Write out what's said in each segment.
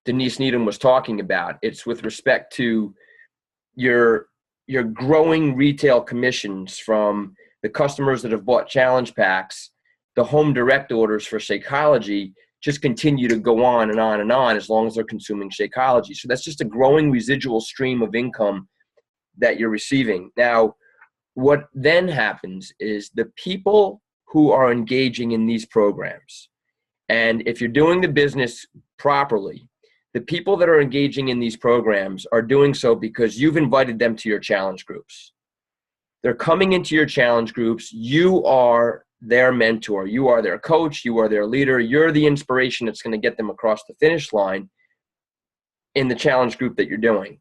Denise Needham was talking about. It's with respect to your growing retail commissions from the customers that have bought challenge packs. The home direct orders for Shakeology just continue to go on and on and on as long as they're consuming Shakeology. So that's just a growing residual stream of income that you're receiving. Now, what then happens is the people who are engaging in these programs, and if you're doing the business properly, the people that are engaging in these programs are doing so because you've invited them to your challenge groups. They're coming into your challenge groups. You are their mentor. You are their coach. You are their leader. You're the inspiration that's going to get them across the finish line in the challenge group that you're doing.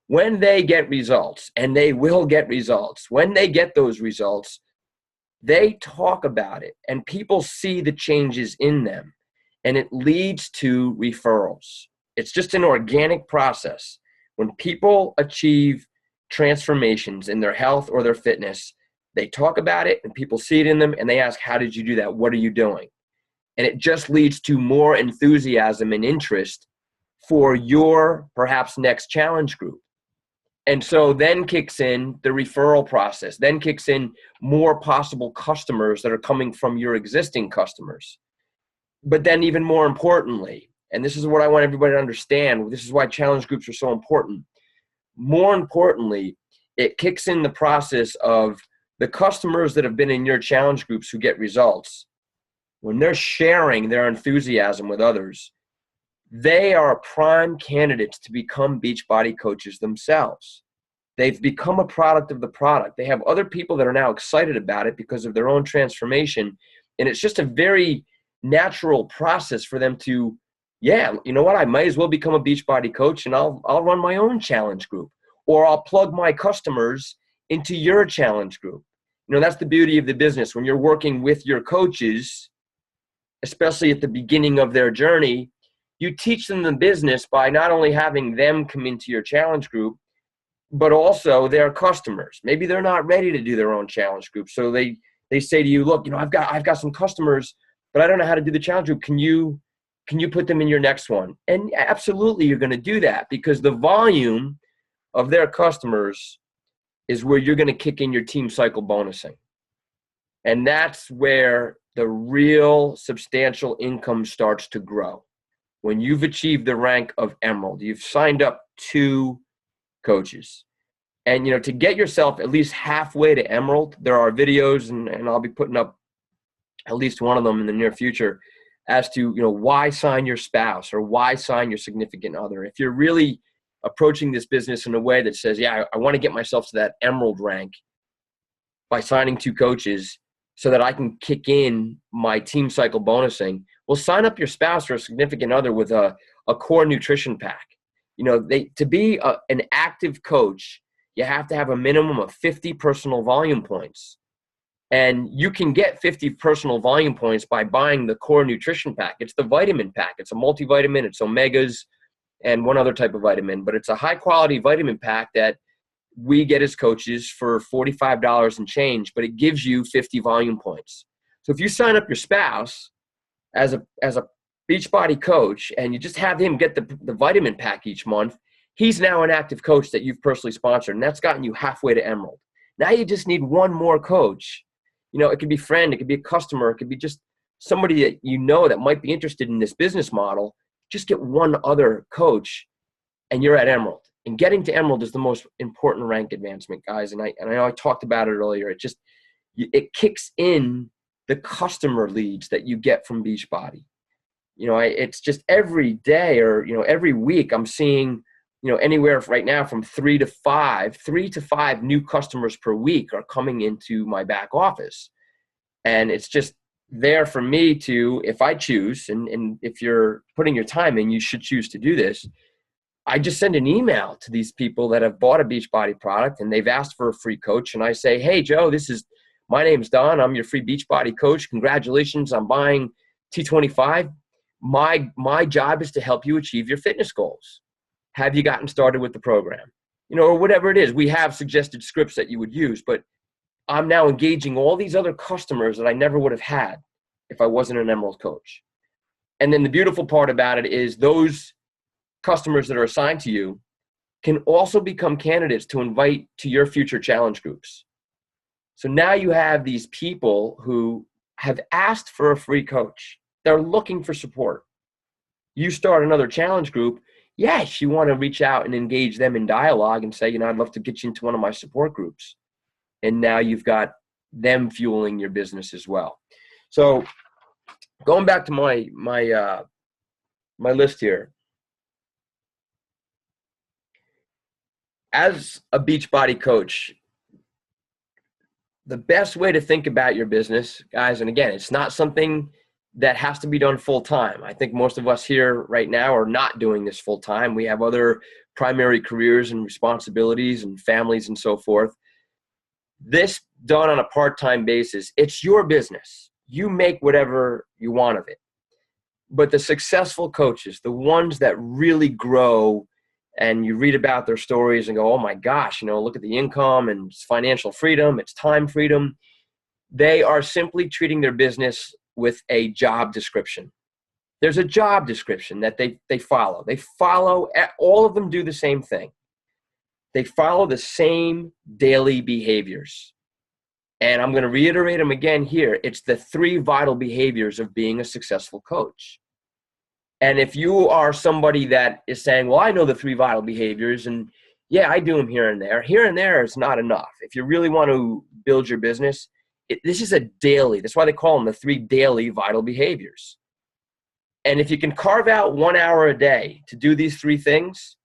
When they get results, and they will get results, when they get those results, they talk about it and people see the changes in them, and it leads to referrals. It's just an organic process. When people achieve transformations in their health or their fitness, they talk about it and people see it in them and they ask, how did you do that? What are you doing? And it just leads to more enthusiasm and interest for your perhaps next challenge group. And so then kicks in the referral process, then kicks in more possible customers that are coming from your existing customers. But then even more importantly, and this is what I want everybody to understand, this is why challenge groups are so important. More importantly, it kicks in the process of the customers that have been in your challenge groups who get results. When they're sharing their enthusiasm with others, they are prime candidates to become Beachbody coaches themselves. They've become a product of the product. They have other people that are now excited about it because of their own transformation. And it's just a very natural process for them to, yeah, you know what, I might as well become a Beachbody coach and I'll run my own challenge group, or I'll plug my customers into your challenge group. You know, that's the beauty of the business. When you're working with your coaches, especially at the beginning of their journey, you teach them the business by not only having them come into your challenge group, but also their customers. Maybe they're not ready to do their own challenge group. So they say to you, look, you know, I've got some customers, but I don't know how to do the challenge group. Can you put them in your next one? And absolutely, you're going to do that because the volume of their customers is where you're going to kick in your team cycle bonusing. And that's where the real substantial income starts to grow. When you've achieved the rank of Emerald, you've signed up 2 coaches. And, you know, to get yourself at least halfway to Emerald, there are videos, and I'll be putting up at least one of them in the near future as to, you know, why sign your spouse or why sign your significant other. If you're really approaching this business in a way that says, yeah, I want to get myself to that Emerald rank by signing 2 coaches so that I can kick in my team cycle bonusing, well, sign up your spouse or a significant other with a core nutrition pack. You know, to be an active coach, you have to have a minimum of 50 personal volume points. And you can get 50 personal volume points by buying the core nutrition pack. It's the vitamin pack. It's a multivitamin. It's omegas and one other type of vitamin. But it's a high-quality vitamin pack that we get as coaches for $45 and change, but it gives you 50 volume points. So if you sign up your spouse as a Beachbody coach and you just have him get the vitamin pack each month, he's now an active coach that you've personally sponsored, and that's gotten you halfway to Emerald. Now you just need one more coach. You know, it could be a friend, it could be a customer, it could be just somebody that you know that might be interested in this business model. Just get one other coach and you're at Emerald. And getting to Emerald is the most important rank advancement, guys. And I know I talked about it earlier. It kicks in the customer leads that you get from Beachbody. You know, it's just every day or, you know, every week I'm seeing, you know, anywhere right now from 3 to 5 new customers per week are coming into my back office. And it's just there for me to, if I choose, and if you're putting your time in, you should choose to do this. I just send an email to these people that have bought a Beachbody product and they've asked for a free coach. And I say, hey, Joe, my name's Don. I'm your free Beachbody coach. Congratulations on buying T25. My job is to help you achieve your fitness goals. Have you gotten started with the program? You know, or whatever it is. We have suggested scripts that you would use, but I'm now engaging all these other customers that I never would have had if I wasn't an Emerald coach. And then the beautiful part about it is those customers that are assigned to you can also become candidates to invite to your future challenge groups. So now you have these people who have asked for a free coach. They're looking for support. You start another challenge group. Yes, you want to reach out and engage them in dialogue and say, I'd love to get you into one of my support groups. And now you've got them fueling your business as well. So going back to my list here. As a Beachbody coach, the best way to think about your business, guys, and again, it's not something that has to be done full time. I think most of us here right now are not doing this full time. We have other primary careers and responsibilities and families and so forth. This done on a part-time basis, it's your business. You make whatever you want of it. But the successful coaches, the ones that really grow, and you read about their stories and go, oh my gosh, look at the income and it's financial freedom, it's time freedom. They are simply treating their business with a job description. There's a job description that they follow. All of them do the same thing. They follow the same daily behaviors. And I'm going to reiterate them again here. It's the 3 vital behaviors of being a successful coach. And if you are somebody that is saying, well, I know the 3 vital behaviors, and yeah, I do them here and there is not enough. If you really want to build your business, this is a daily. That's why they call them the 3 daily vital behaviors. And if you can carve out 1 hour a day to do these 3 things,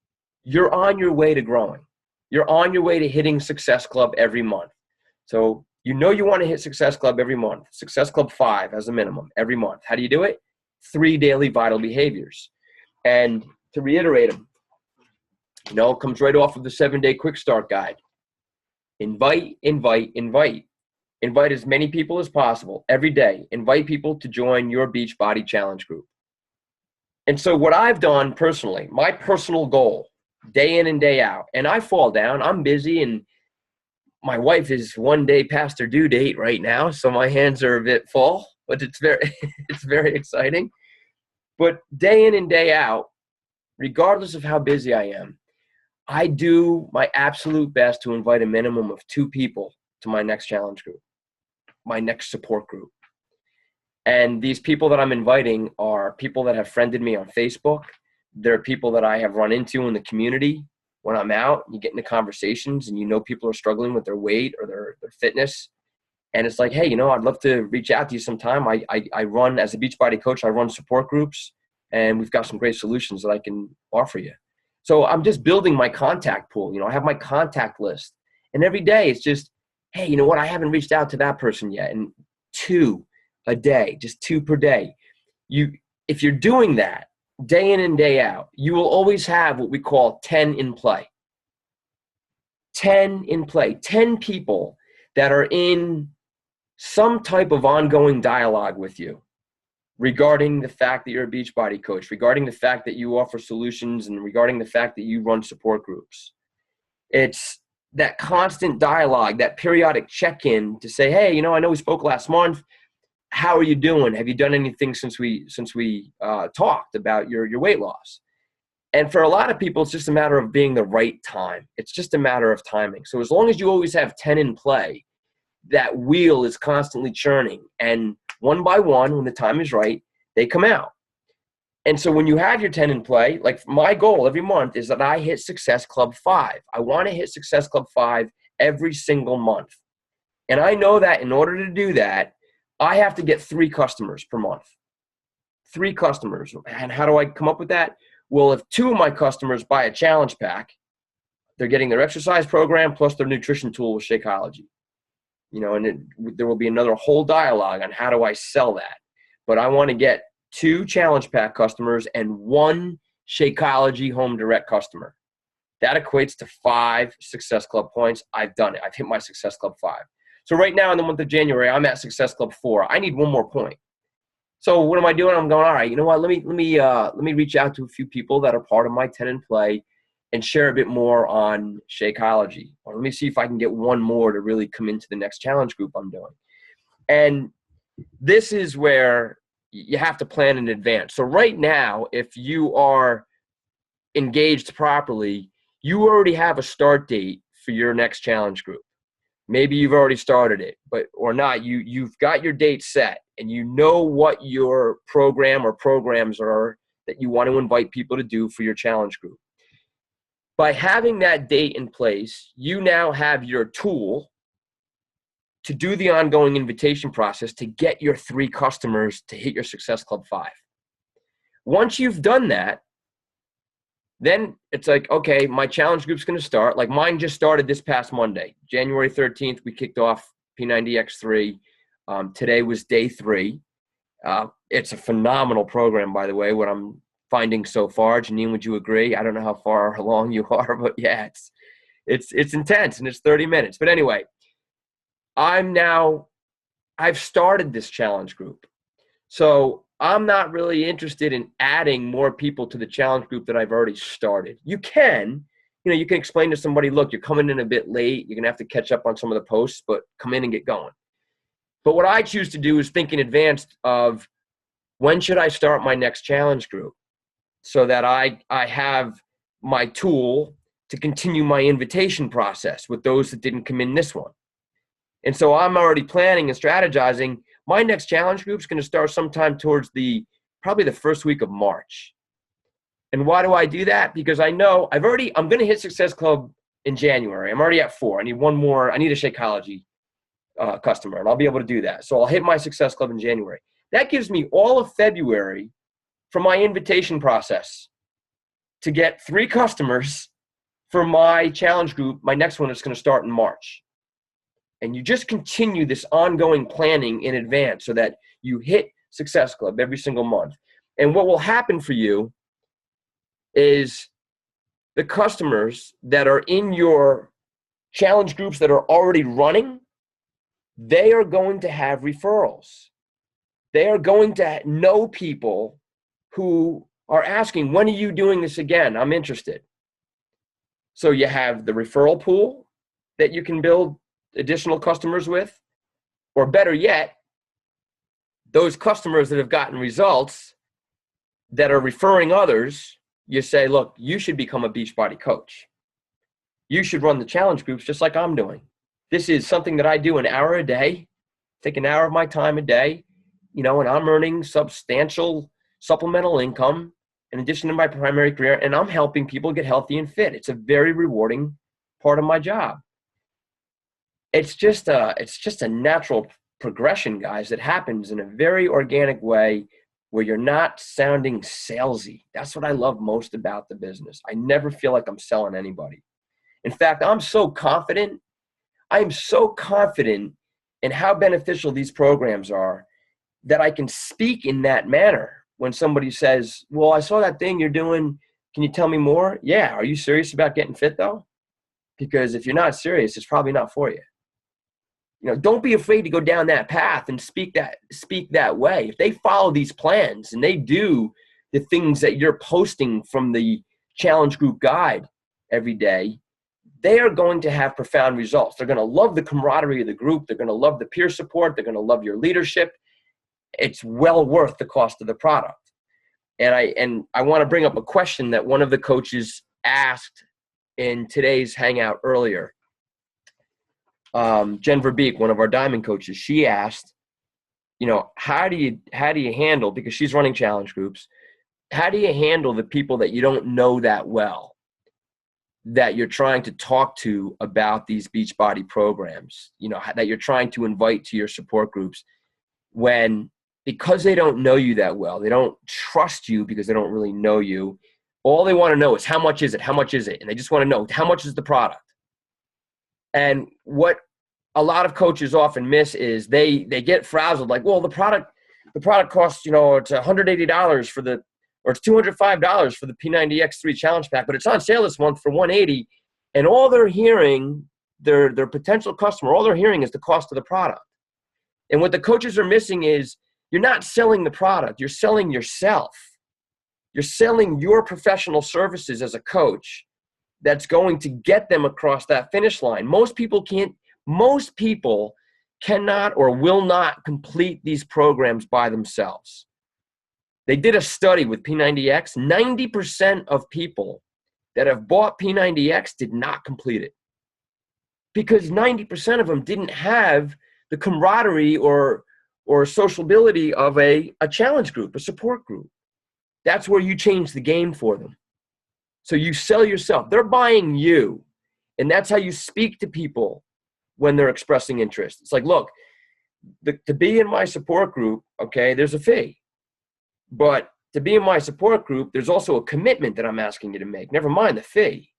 you're on your way to growing. You're on your way to hitting Success Club every month. So you want to hit Success Club every month. Success Club 5 as a minimum every month. How do you do it? 3 daily vital behaviors. And to reiterate them, it comes right off of the 7-day quick start guide. Invite, invite, invite. Invite as many people as possible every day. Invite people to join your Beachbody Challenge group. And so what I've done personally, my personal goal, day in and day out, and I fall down, I'm busy, and my wife is 1 day past her due date right now, so my hands are a bit full, but it's very exciting. But day in and day out, regardless of how busy I am, I do my absolute best to invite a minimum of 2 people to my next challenge group, my next support group. And these people that I'm inviting are people that have friended me on Facebook. They're people that I have run into in the community when I'm out. You get into conversations and people are struggling with their weight or their fitness. And it's like, hey, I'd love to reach out to you sometime. I run, as a Beachbody coach, I run support groups, and we've got some great solutions that I can offer you. So I'm just building my contact pool. I have my contact list. And every day it's just, hey, you know what? I haven't reached out to that person yet. And 2 a day, just 2 per day. If you're doing that day in and day out, you will always have what we call 10 in play. 10 in play. 10 people that are in some type of ongoing dialogue with you regarding the fact that you're a Beachbody coach, regarding the fact that you offer solutions, and regarding the fact that you run support groups. It's that constant dialogue, that periodic check-in to say, hey, I know we spoke last month. How are you doing? Have you done anything since we talked about your weight loss? And for a lot of people, it's just a matter of being the right time. It's just a matter of timing. So as long as you always have 10 in play, that wheel is constantly churning. And one by one, when the time is right, they come out. And so when you have your 10 in play, like my goal every month is that I hit Success Club 5. I want to hit Success Club 5 every single month. And I know that in order to do that, I have to get 3 customers per month. 3 customers. And how do I come up with that? Well, if 2 of my customers buy a challenge pack, they're getting their exercise program plus their nutrition tool with Shakeology. And there will be another whole dialogue on how do I sell that. But I want to get 2 challenge pack customers and 1 Shakeology home direct customer. That equates to 5 Success Club points. I've done it. I've hit my Success Club 5. So right now in the month of January, I'm at Success Club 4. I need 1 more point. So what am I doing? I'm going, all right, you know what? Let me reach out to a few people that are part of my 10 in play and share a bit more on Shakeology. Or let me see if I can get 1 more to really come into the next challenge group I'm doing. And this is where you have to plan in advance. So right now, if you are engaged properly, you already have a start date for your next challenge group. Maybe you've already started it, but or not. You've got your date set, and you know what your program or programs are that you want to invite people to do for your challenge group. By having that date in place, you now have your tool to do the ongoing invitation process to get your 3 customers to hit your Success Club 5. Once you've done that, then it's like, okay, my challenge group's going to start. Like mine just started this past Monday, January 13th. We kicked off P90X3. Today was day 3. It's a phenomenal program, by the way, what I'm finding so far. Janine, would you agree? I don't know how far along you are, but yeah, it's intense and it's 30 minutes. But anyway, I've started this challenge group. So I'm not really interested in adding more people to the challenge group that I've already started. You can explain to somebody, look, you're coming in a bit late. You're going to have to catch up on some of the posts, but come in and get going. But what I choose to do is think in advance of when should I start my next challenge group so that I have my tool to continue my invitation process with those that didn't come in this one. And so I'm already planning and strategizing. My next challenge group is going to start sometime towards probably the first week of March. And why do I do that? Because I know I'm going to hit Success Club in January. I'm already at 4. I need one more. I need a Shakeology customer, and I'll be able to do that. So I'll hit my Success Club in January. That gives me all of February for my invitation process to get 3 customers for my challenge group. My next one is going to start in March. And you just continue this ongoing planning in advance so that you hit Success Club every single month. And what will happen for you is the customers that are in your challenge groups that are already running, they are going to have referrals. They are going to know people who are asking, when are you doing this again? I'm interested. So you have the referral pool that you can build additional customers with, or better yet, those customers that have gotten results that are referring others, you say, look, you should become a Beachbody coach. You should run the challenge groups just like I'm doing. This is something that I do an hour a day, take an hour of my time a day, and I'm earning substantial supplemental income in addition to my primary career, and I'm helping people get healthy and fit. It's a very rewarding part of my job. It's just a natural progression, guys, that happens in a very organic way where you're not sounding salesy. That's what I love most about the business. I never feel like I'm selling anybody. In fact, I'm so confident. I am so confident in how beneficial these programs are that I can speak in that manner when somebody says, well, I saw that thing you're doing. Can you tell me more? Yeah. Are you serious about getting fit, though? Because if you're not serious, it's probably not for you. Don't be afraid to go down that path and speak that way. If they follow these plans and they do the things that you're posting from the challenge group guide every day, they are going to have profound results. They're going to love the camaraderie of the group. They're going to love the peer support. They're going to love your leadership. It's well worth the cost of the product. And I want to bring up a question that one of the coaches asked in today's hangout earlier. Jen Verbeek, one of our diamond coaches, she asked, how do you handle, because she's running challenge groups, how do you handle the people that you don't know that well, that you're trying to talk to about these Beachbody programs, that you're trying to invite to your support groups, when, because they don't know you that well, they don't trust you because they don't really know you, all they want to know is how much is it? How much is it? And they just want to know, how much is the product? And what a lot of coaches often miss is they get frazzled, like, well, the product costs, it's $180 or it's $205 for the P90X3 challenge pack, but it's on sale this month for $180. And all they're hearing, their potential customer, all they're hearing is the cost of the product. And what the coaches are missing is you're not selling the product, you're selling yourself. You're selling your professional services as a coach that's going to get them across that finish line. Most people cannot or will not complete these programs by themselves. They did a study with P90X. 90% of people that have bought P90X did not complete it because 90% of them didn't have the camaraderie or sociability of a challenge group, a support group. That's where you change the game for them. So you sell yourself. They're buying you. And that's how you speak to people when they're expressing interest. It's like, look, to be in my support group, okay, there's a fee. But to be in my support group, there's also a commitment that I'm asking you to make. Never mind the fee.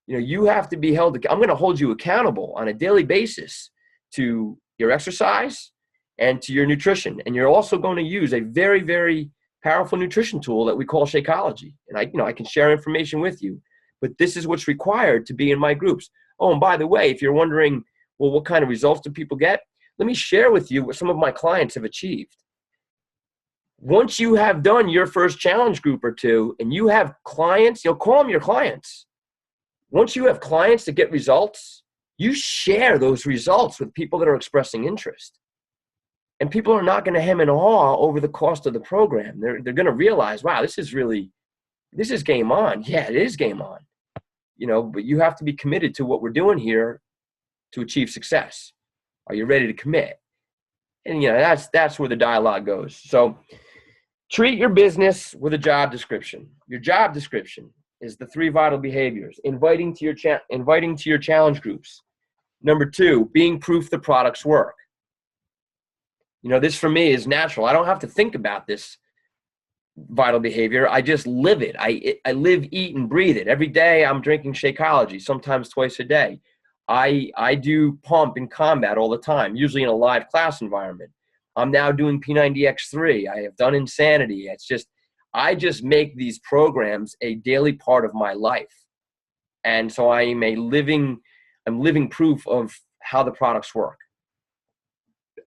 You know, you have to be held. I'm going to hold you accountable on a daily basis to your exercise and to your nutrition. And you're also going to use a very, very powerful nutrition tool that we call Shakeology. And I can share information with you, but this is what's required to be in my groups. Oh, and by the way, if you're wondering, well, what kind of results do people get? Let me share with you what some of my clients have achieved. Once you have done your first challenge group or two and you have clients, you'll call them your clients. Once you have clients that get results, you share those results with people that are expressing interest. And people are not going to hem and haw over the cost of the program. They're going to realize, wow, this is game on. Yeah, it is game on. You know, but you have to be committed to what we're doing here to achieve success. Are you ready to commit? And you know, that's where the dialogue goes. So treat your business with a job description. Your job description is the 3 vital behaviors: inviting to your challenge groups. Number 2, being proof the products work. You know, this for me is natural. I don't have to think about this vital behavior. I just live it. I live, eat, and breathe it. Every day I'm drinking Shakeology, sometimes twice a day. I do pump and combat all the time, usually in a live class environment. I'm now doing P90X3. I have done Insanity. It's just, I just make these programs a daily part of my life. And so I'm living proof of how the products work.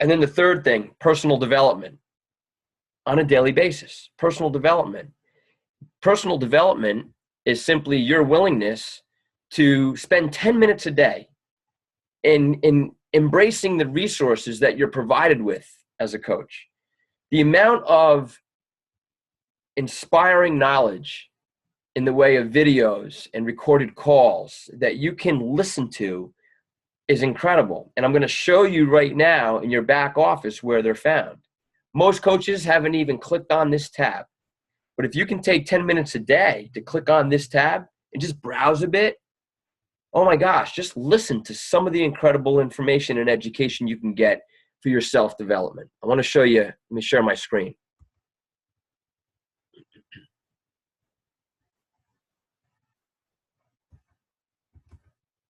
And then the third thing, personal development on a daily basis. Personal development. Personal development is simply your willingness to spend 10 minutes a day in embracing the resources that you're provided with as a coach. The amount of inspiring knowledge in the way of videos and recorded calls that you can listen to is incredible. And I'm going to show you right now in your back office where they're found. Most coaches haven't even clicked on this tab. But if you can take 10 minutes a day to click on this tab and just browse a bit, oh my gosh, just listen to some of the incredible information and education you can get for your self-development. I want to show you, let me share my screen.